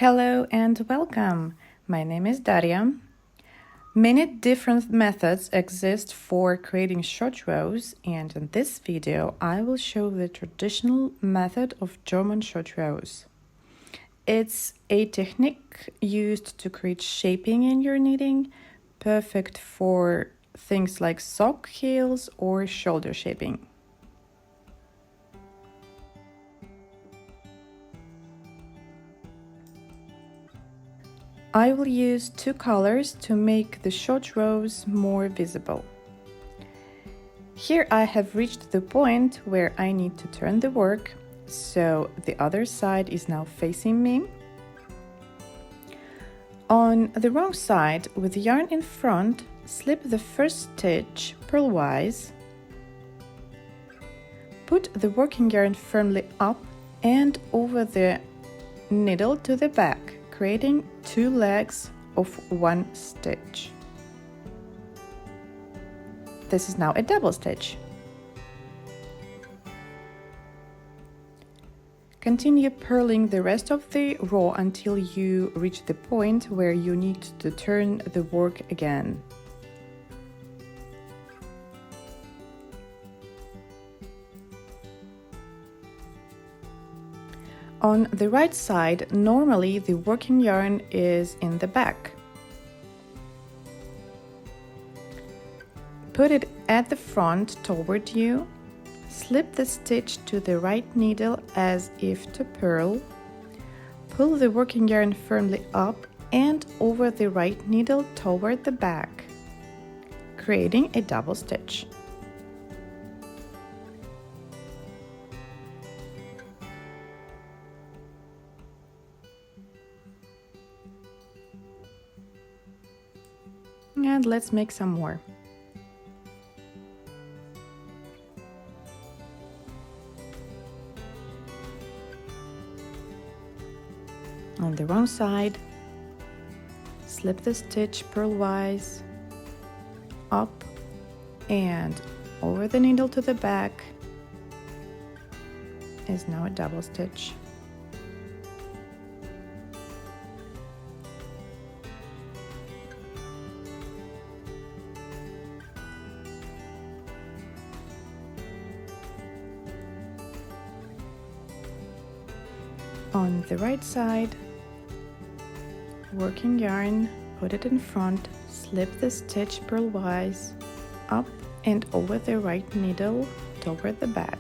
Hello and welcome. My name is Daria. Many different methods exist for creating short rows, and in this video I will show the traditional method of German short rows. It's a technique used to create shaping in your knitting, perfect for things like sock heels or shoulder shaping. I will use two colors to make the short rows more visible. Here I have reached the point where I need to turn the work, so the other side is now facing me. On the wrong side, with yarn in front, slip the first stitch purlwise. Put the working yarn firmly up and over the needle to the back, creating two legs of one stitch. This is now a double stitch. Continue purling the rest of the row until you reach the point where you need to turn the work again. On the right side, normally the working yarn is in the back. Put it at the front toward you. Slip the stitch to the right needle as if to purl. Pull the working yarn firmly up and over the right needle toward the back, creating a double stitch. And let's make some more. On the wrong side, slip the stitch purlwise up and over the needle to the back is now a double stitch. On the right side, working yarn, put it in front, slip the stitch purlwise up and over the right needle toward the back.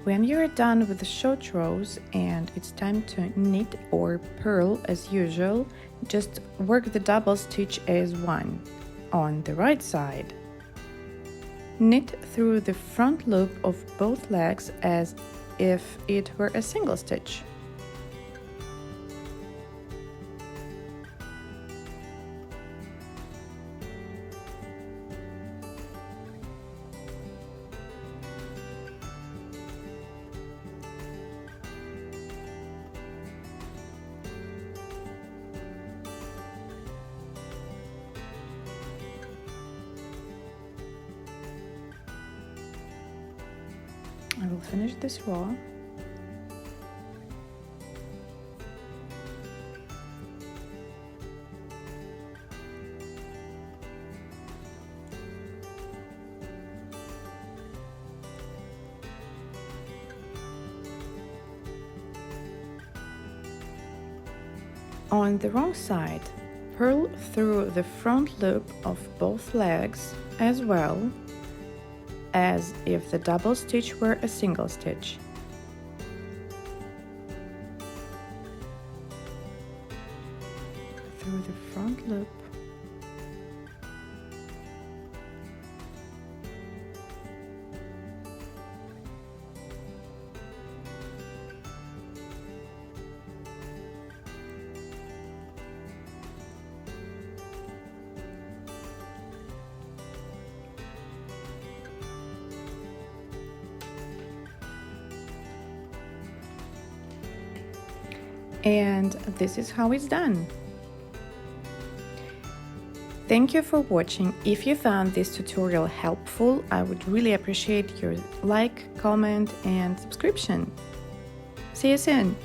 When you're done with the short rows and it's time to knit or purl as usual, just work the double stitch as one. On the right side, knit through the front loop of both legs as if it were a single stitch. I will finish this row. On the wrong side, purl through the front loop of both legs as well as if the double stitch were a single stitch. through the front loop. And this is how it's done. Thank you for watching. If you found this tutorial helpful, I would really appreciate your like, comment, and subscription. See you soon!